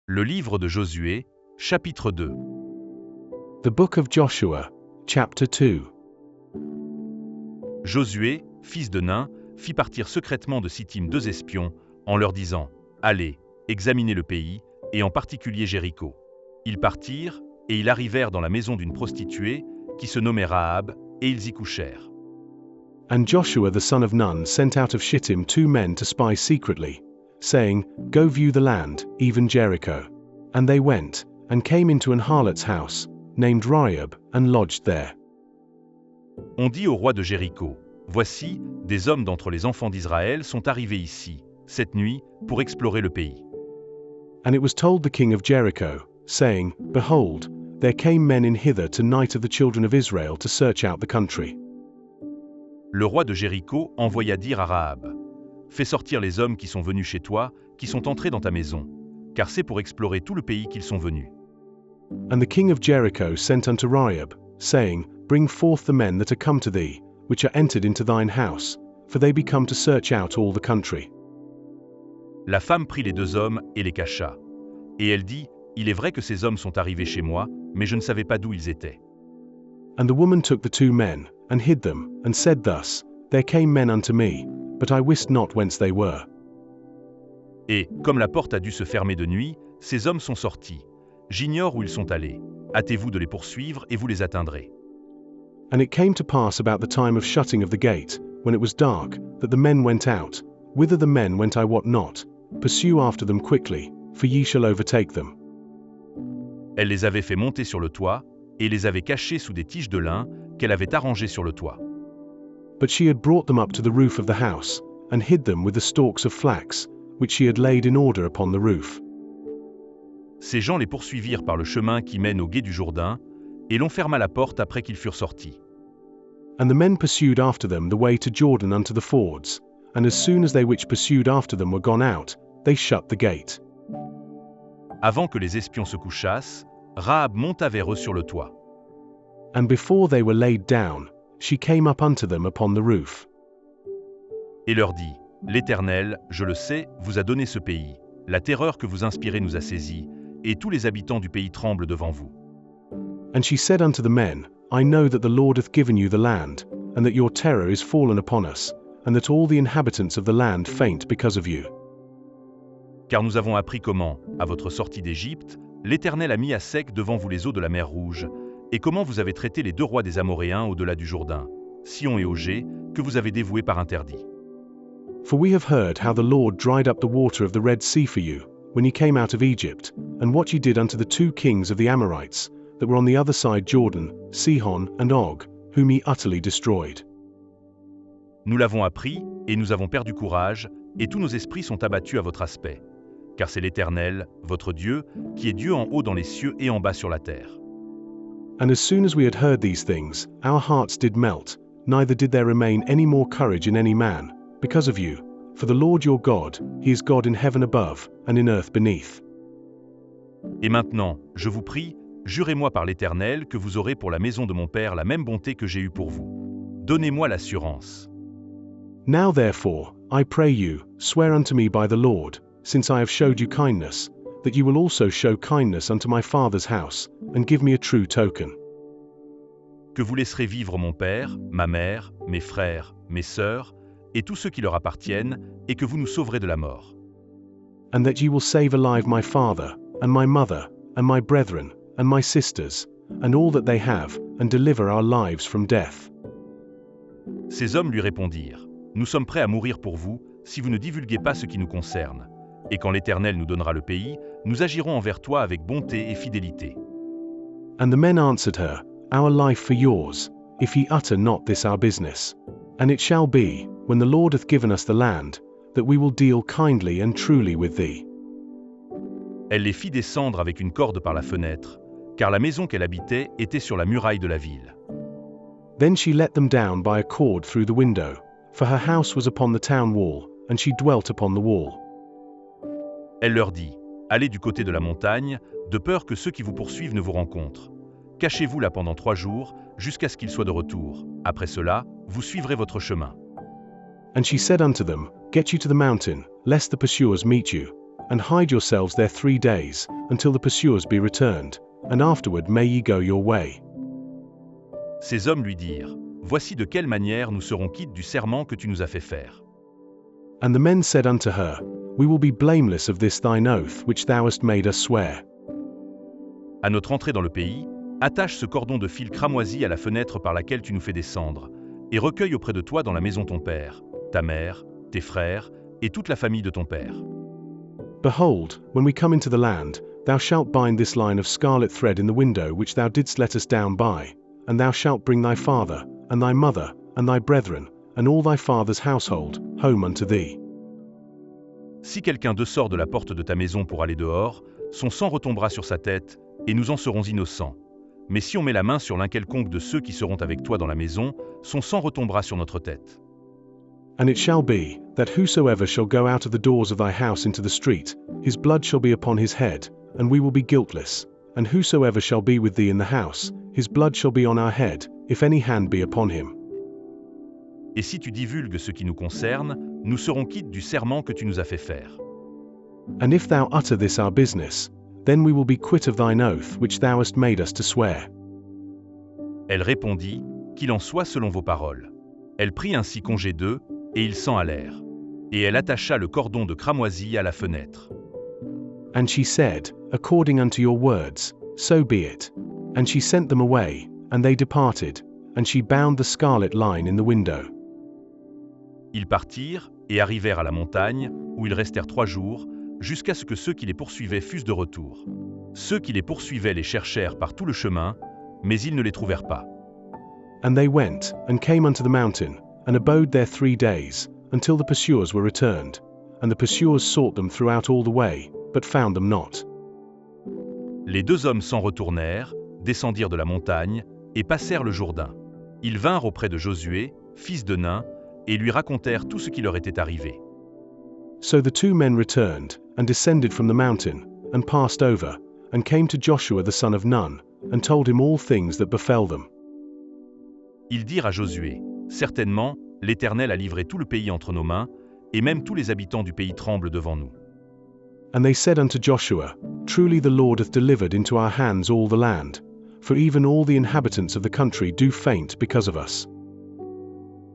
Le livre de Josué, chapitre 2. The book of Joshua, chapter 2. Josué, fils de Nun, fit partir secrètement de Sittim 2 espions, en leur disant « Allez, examinez le pays, et en particulier Jéricho. » Ils partirent, et ils arrivèrent dans la maison d'une prostituée, qui se nommait Rahab, et ils y couchèrent. And Joshua the son of Nun sent out of Shittim 2 men to spy secretly, saying, Go view the land, even Jericho. And they went, and came into an harlot's house, named Rahab, and lodged there. On dit au roi de Jéricho, « Voici, des hommes d'entre les enfants d'Israël sont arrivés ici, cette nuit, pour explorer le pays. » And it was told the king of Jericho, saying, Behold, there came men in hither tonight of the children of Israel to search out the country. Le roi de Jéricho envoya dire à Rahab, « Fais sortir les hommes qui sont venus chez toi, qui sont entrés dans ta maison, car c'est pour explorer tout le pays qu'ils sont venus. » And the king of Jericho sent unto Rahab, saying, Bring forth the men that are come to thee, which are entered into thine house, for they be come to search out all the country. La femme prit les 2 hommes et les cacha. Et elle dit, « Il est vrai que ces hommes sont arrivés chez moi, mais je ne savais pas d'où ils étaient. » And the woman took the 2 men, and hid them, and said thus, There came men unto me, but I wist not whence they were. Et, comme la porte a dû se fermer de nuit, ces hommes sont sortis. J'ignore où ils sont allés. Hâtez-vous de les poursuivre et vous les atteindrez. And it came to pass about the time of shutting of the gate, when it was dark, that the men went out. Whither the men went I wot not. Pursue after them quickly, for ye shall overtake them. Elle les avait fait monter sur le toit, et les avait cachés sous des tiges de lin, qu'elle avait arrangées sur le toit. But she had brought them up to the roof of the house, and hid them with the stalks of flax, which she had laid in order upon the roof. Ces gens les poursuivirent par le chemin qui mène au gué du Jourdain, et l'on ferma la porte après qu'ils furent sortis. And the men pursued after them the way to Jordan unto the fords, and as soon as they which pursued after them were gone out, they shut the gate. Avant que les espions se couchassent, Rahab monta vers eux sur le toit. And before they were laid down, she came up unto them upon the roof. Et leur dit, « L'Éternel, je le sais, vous a donné ce pays. La terreur que vous inspirez nous a saisis, et tous les habitants du pays tremblent devant vous. » And she said unto the men, I know that the Lord hath given you the land, and that your terror is fallen upon us, and that all the inhabitants of the land faint because of you. Car nous avons appris comment, à votre sortie d'Égypte, l'Éternel a mis à sec devant vous les eaux de la mer Rouge, et comment vous avez traité les 2 rois des Amoréens au-delà du Jourdain, Sion et Ogé, que vous avez dévoués par interdit. For we have heard how the Lord dried up the water of the Red Sea for you, when ye came out of Egypt, and what ye did unto the 2 kings of the Amorites, that were on the other side Jordan, Sihon and Og, whom ye utterly destroyed. Nous l'avons appris, et nous avons perdu courage, et tous nos esprits sont abattus à votre aspect. Car c'est l'Éternel, votre Dieu, qui est Dieu en haut dans les cieux et en bas sur la terre. And as soon as we had heard these things, our hearts did melt, neither did there remain any more courage in any man, because of you, for the Lord your God, he is God in heaven above, and in earth beneath. Et maintenant, je vous prie, jurez-moi par l'Éternel que vous aurez pour la maison de mon père la même bonté que j'ai eue pour vous. Donnez-moi l'assurance. Now therefore, I pray you, swear unto me by the Lord, since I have showed you kindness, that you will also show kindness unto my father's house, and give me a true token. Que vous laisserez vivre mon père, ma mère, mes frères, mes sœurs, et tous ceux qui leur appartiennent, et que vous nous sauverez de la mort. And that ye will save alive my father, and my mother, and my brethren, and my sisters, and all that they have, and deliver our lives from death. Ces hommes lui répondirent, « Nous sommes prêts à mourir pour vous, si vous ne divulguez pas ce qui nous concerne. Et quand l'Éternel nous donnera le pays, nous agirons envers toi avec bonté et fidélité. » And the men answered her, Our life for yours, if ye utter not this our business. And it shall be, when the Lord hath given us the land, that we will deal kindly and truly with thee. Elle les fit descendre avec une corde par la fenêtre, car la maison qu'elle habitait était sur la muraille de la ville. Then she let them down by a cord through the window, for her house was upon the town wall, and she dwelt upon the wall. Elle leur dit, « Allez du côté de la montagne, de peur que ceux qui vous poursuivent ne vous rencontrent. Cachez-vous là pendant 3 jours, jusqu'à ce qu'ils soient de retour. Après cela, vous suivrez votre chemin. » And she said unto them, Get you to the mountain, lest the pursuers meet you, and hide yourselves there 3 days, until the pursuers be returned, and afterward may ye go your way. Ces hommes lui dirent, Voici de quelle manière nous serons quittes du serment que tu nous as fait faire. And the men said unto her, We will be blameless of this thine oath which thou hast made us swear. À notre entrée dans le pays, attache ce cordon de fil cramoisi à la fenêtre par laquelle tu nous fais descendre, et recueille auprès de toi dans la maison ton père, ta mère, tes frères, et toute la famille de ton père. Behold, when we come into the land, thou shalt bind this line of scarlet thread in the window which thou didst let us down by, and thou shalt bring thy father, and thy mother, and thy brethren, and all thy father's household, home unto thee. Si quelqu'un sort de la porte de ta maison pour aller dehors, son sang retombera sur sa tête, et nous en serons innocents. Mais si on met la main sur l'un quelconque de ceux qui seront avec toi dans la maison, son sang retombera sur notre tête. And it shall be, that whosoever shall go out of the doors of thy house into the street, his blood shall be upon his head, and we will be guiltless. And whosoever shall be with thee in the house, his blood shall be on our head, if any hand be upon him. Et si tu divulgues ce qui nous concerne, nous serons quittes du serment que tu nous as fait faire. And if thou utter this our business, then we will be quit of thine oath which thou hast made us to swear. Elle répondit, Qu'il en soit selon vos paroles. Elle prit ainsi congé d'eux, et ils s'en allèrent. Et elle attacha le cordon de cramoisi à la fenêtre. And she said, According unto your words, so be it. And she sent them away, and they departed, and she bound the scarlet line in the window. Ils partirent, et arrivèrent à la montagne, où ils restèrent 3 jours, jusqu'à ce que ceux qui les poursuivaient fussent de retour. Ceux qui les poursuivaient les cherchèrent par tout le chemin, mais ils ne les trouvèrent pas. And they went, and came unto the mountain, and abode there 3 days, until the pursuers were returned. And the pursuers sought them throughout all the way, but found them not. Les 2 hommes s'en retournèrent, descendirent de la montagne, et passèrent le Jourdain. Ils vinrent auprès de Josué, fils de Nun, et lui racontèrent tout ce qui leur était arrivé. So the 2 men returned, and descended from the mountain, and passed over, and came to Joshua the son of Nun, and told him all things that befell them. Ils dirent à Josué, Certainement, l'Éternel a livré tout le pays entre nos mains, et même tous les habitants du pays tremblent devant nous. And they said unto Joshua, Truly the Lord hath delivered into our hands all the land, for even all the inhabitants of the country do faint because of us.